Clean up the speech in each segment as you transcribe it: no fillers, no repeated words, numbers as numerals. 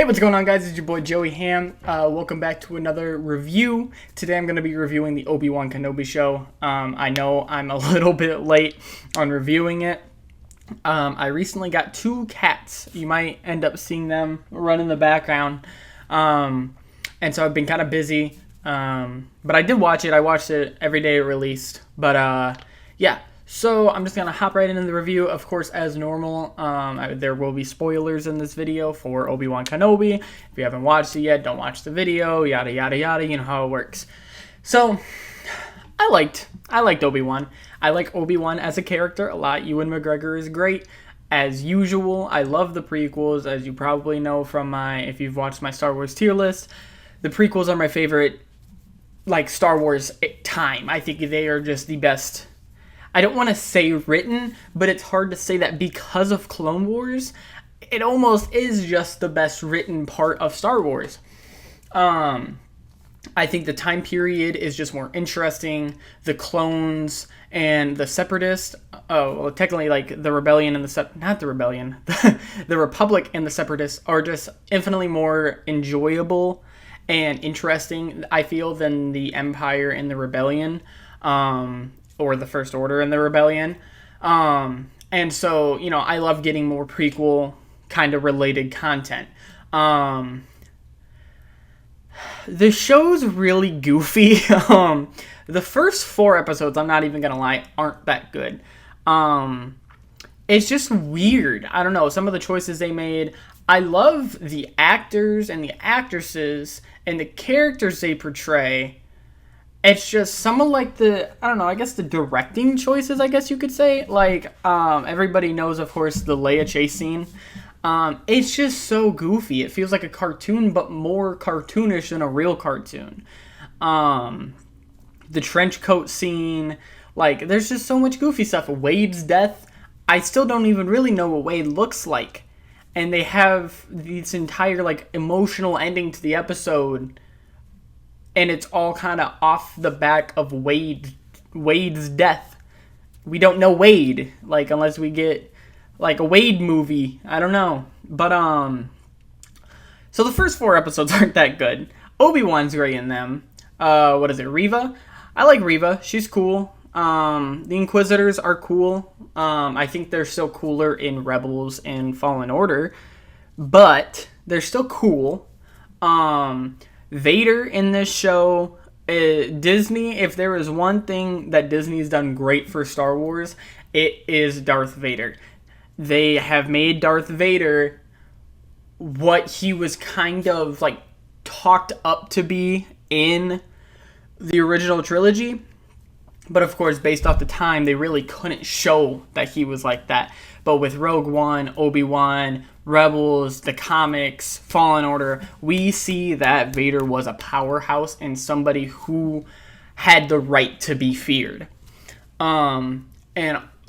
Hey, what's going on, guys? It's your boy Joey Ham. Welcome back to another review. Today I'm going to be reviewing the Obi-Wan Kenobi show. I know I'm a little bit late on reviewing it. I recently got two cats. You might end up seeing them run in the background. And so I've been kind of busy. But I did watch it. I watched it every day it released. But yeah. So I'm just going to hop right into the review. Of course, as normal, there will be spoilers in this video for Obi Wan Kenobi. If you haven't watched it yet, don't watch the video, yada, yada, yada. You know how it works. So I liked Obi-Wan. I like Obi-Wan as a character a lot. Ewan McGregor is great. As usual, I love the prequels, as you probably know from if you've watched my Star Wars tier list. The prequels are my favorite, Star Wars time. I think they are just the best. I don't want to say written, but it's hard to say that because of Clone Wars, it almost is just the best written part of Star Wars. I think the time period is just more interesting. The clones and the separatists, technically the rebellion and the Republic and the separatists are just infinitely more enjoyable and interesting, I feel, than the Empire and the Rebellion. Or the First Order and the Rebellion. And so, I love getting more prequel kind of related content. The show's really goofy. The first 4 episodes, I'm not even going to lie, aren't that good. It's just weird. I don't know, some of the choices they made. I love the actors and the actresses and the characters they portray. It's just some of the directing choices, I guess you could say. Everybody knows, of course, the Leia chase scene. It's just so goofy. It feels like a cartoon, but more cartoonish than a real cartoon. The trench coat scene, there's just so much goofy stuff. Wade's death, I still don't even really know what Wade looks like. And they have this entire, emotional ending to the episode, and it's all kind of off the back of Wade's death. We don't know Wade, unless we get, a Wade movie. I don't know. But, so the first 4 episodes aren't that good. Obi-Wan's great in them. Reva? I like Reva. She's cool. The Inquisitors are cool. I think they're still cooler in Rebels and Fallen Order. But they're still cool. Vader in this show, Disney, if there is one thing that Disney's done great for Star Wars, it is Darth Vader. They have made Darth Vader what he was kind of talked up to be in the original trilogy. But of course, based off the time, they really couldn't show that he was like that. But with Rogue One, Obi-Wan, Rebels, the comics, Fallen Order, we see that Vader was a powerhouse and somebody who had the right to be feared. And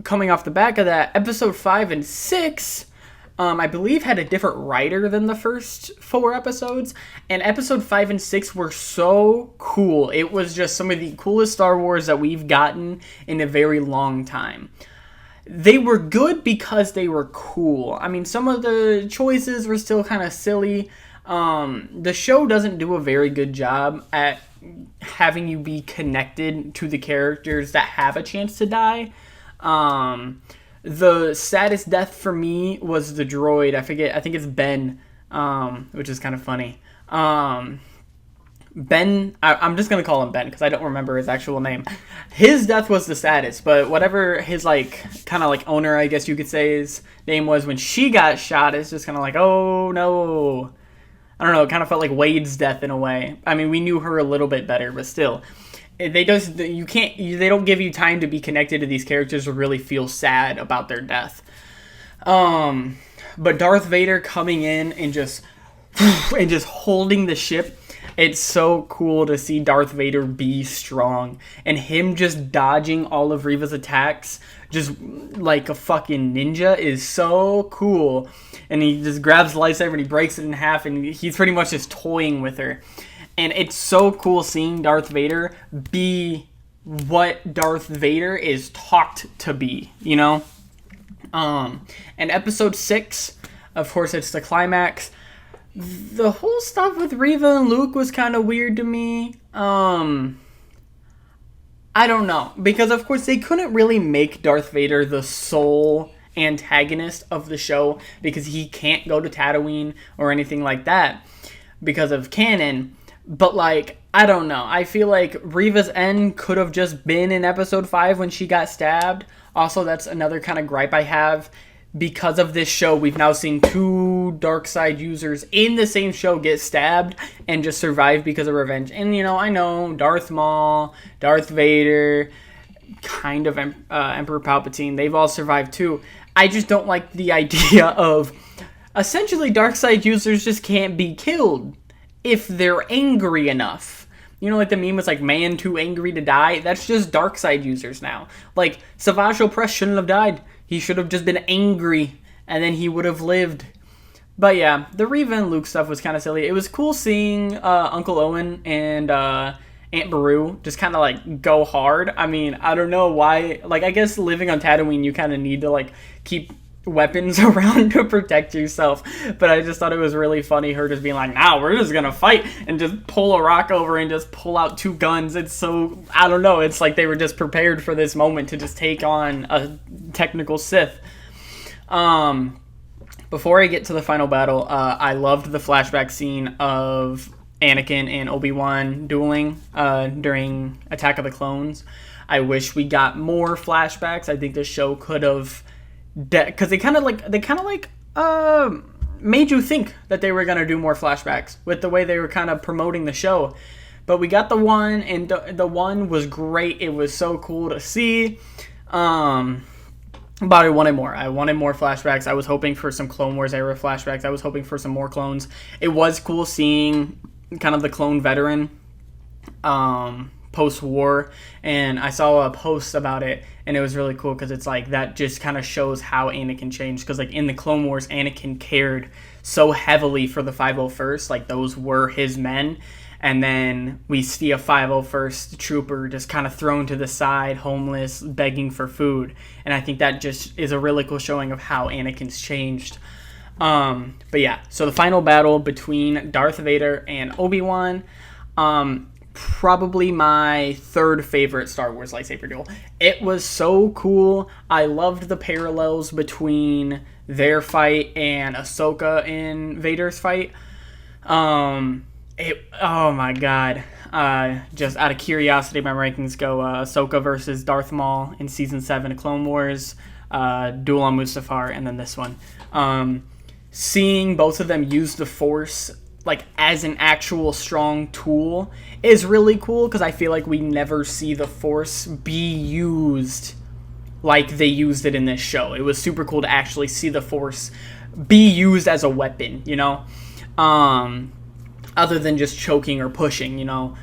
coming off the back of that, episode 5 and 6, I believe had a different writer than the first 4 episodes. And episode 5 and 6 were so cool. It was just some of the coolest Star Wars that we've gotten in a very long time. They were good because they were cool. I mean, some of the choices were still kind of silly. The show doesn't do a very good job at having you be connected to the characters that have a chance to die. The saddest death for me was the droid. I think it's Ben, which is kind of funny. Ben, I'm just going to call him Ben because I don't remember his actual name. His death was the saddest, but whatever his owner, I guess you could say his name was, when she got shot, it's just kind of oh no. I don't know, it kind of felt like Wade's death in a way. I mean, we knew her a little bit better, but still. They don't give you time to be connected to these characters or really feel sad about their death. But Darth Vader coming in and just holding the ship, it's so cool to see Darth Vader be strong. And him just dodging all of Reva's attacks just like a fucking ninja is so cool. And he just grabs the lightsaber and he breaks it in half and he's pretty much just toying with her. And it's so cool seeing Darth Vader be what Darth Vader is talked to be, And episode 6, of course, it's the climax. The whole stuff with Reva and Luke was kind of weird to me. I don't know, because of course they couldn't really make Darth Vader the sole antagonist of the show because he can't go to Tatooine or anything like that because of canon. But like, I don't know. I feel like Reva's end could have just been in episode 5 when she got stabbed. Also, that's another kind of gripe I have. Because of this show, we've now seen 2 dark side users in the same show get stabbed and just survive because of revenge. And, you know, I know Darth Maul, Darth Vader, kind of Emperor Palpatine, they've all survived too. I just don't like the idea of essentially dark side users just can't be killed if they're angry enough. You know, like the meme was like, man too angry to die? That's just dark side users now. Like, Savage Opress shouldn't have died. He should have just been angry, and then he would have lived. But yeah, the Reva and Luke stuff was kind of silly. It was cool seeing Uncle Owen and Aunt Beru just kind of like go hard. I mean, I don't know why. Like, I guess living on Tatooine, you kind of need to like keep weapons around to protect yourself. But I just thought it was really funny, her just being like, nah, we're just gonna fight, and just pull a rock over and just pull out 2 guns. It's so, I don't know, it's like they were just prepared for this moment to just take on a technical Sith. Before I get to the final battle, I loved the flashback scene of Anakin and Obi-Wan dueling during Attack of the Clones. I wish we got more flashbacks. I think the show could have, because they kind of made you think that they were going to do more flashbacks with the way they were kind of promoting the show. But we got the one, and the one was great. It was so cool to see. But I wanted more. I wanted more flashbacks. I was hoping for some Clone Wars era flashbacks. I was hoping for some more clones. It was cool seeing kind of the clone veteran post-war, and I saw a post about it, and it was really cool because it's like that just kind of shows how Anakin changed, because like in the Clone Wars, Anakin cared so heavily for the 501st, like those were his men, and then we see a 501st trooper just kind of thrown to the side, homeless, begging for food, and I think that just is a really cool showing of how Anakin's changed. But yeah, so the final battle between Darth Vader and Obi-Wan, probably my 3rd favorite Star Wars lightsaber duel. It was so cool. I loved the parallels between their fight and Ahsoka and Vader's fight. Oh my god. Just out of curiosity, my rankings go Ahsoka versus Darth Maul in Season 7 of Clone Wars, Duel on Mustafar, and then this one. Seeing both of them use the Force like as an actual strong tool is really cool, because I feel like we never see the Force be used like they used it in this show. It was super cool to actually see the Force be used as a weapon, you know, other than just choking or pushing, you know.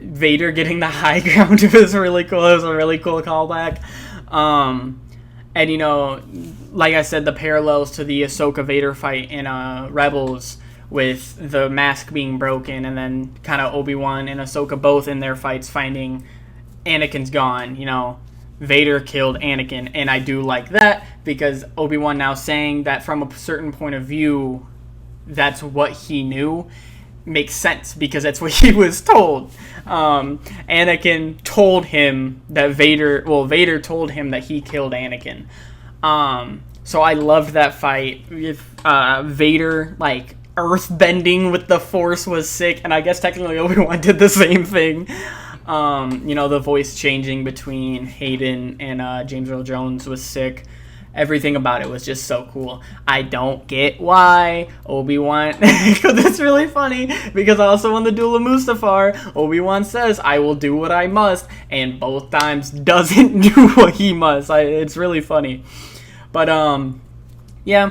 Vader getting the high ground was really cool. It was a really cool callback. And, you know, like I said, the parallels to the Ahsoka Vader fight in Rebels, with the mask being broken, and then kind of Obi-Wan and Ahsoka both in their fights finding Anakin's gone, you know, Vader killed Anakin, and I do like that, because Obi-Wan now saying that from a certain point of view, that's what he knew, makes sense, because that's what he was told. Anakin told him that Vader told him that he killed Anakin. So I loved that fight. With Vader, like, earth-bending with the Force was sick, and I guess technically Obi-Wan did the same thing. You know, the voice changing between Hayden and James Earl Jones was sick. Everything about it was just so cool. I don't get why Obi-Wan... That's really funny, because also on the Duel of Mustafar, Obi-Wan says, I will do what I must, and both times doesn't do what he must. It's really funny. But, yeah.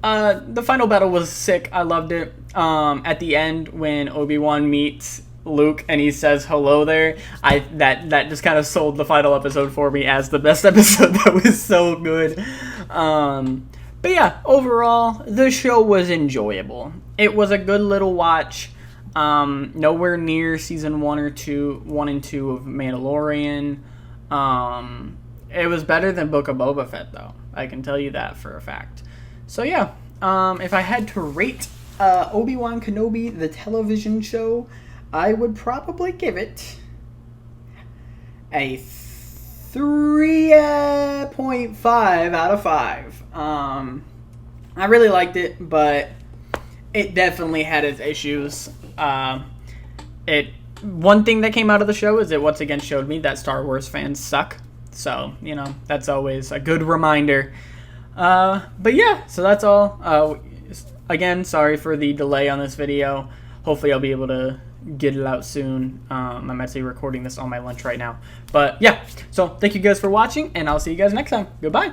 The final battle was sick. I loved it. At the end, when Obi-Wan meets Luke and he says hello there, that just kind of sold the final episode for me as the best episode. That was so good. But yeah, overall, the show was enjoyable. It was a good little watch. Nowhere near season 1 and 2 of Mandalorian. It was better than Book of Boba Fett, though. I can tell you that for a fact. So yeah, if I had to rate Obi Wan Kenobi, the television show, I would probably give it a 3.5 out of 5. I really liked it, but it definitely had its issues. One thing that came out of the show is it once again showed me that Star Wars fans suck. So, that's always a good reminder. But yeah, so that's all. Again, sorry for the delay on this video. Hopefully I'll be able to get it out soon. I'm actually recording this on my lunch right now. But yeah, so thank you guys for watching, and I'll see you guys next time. Goodbye.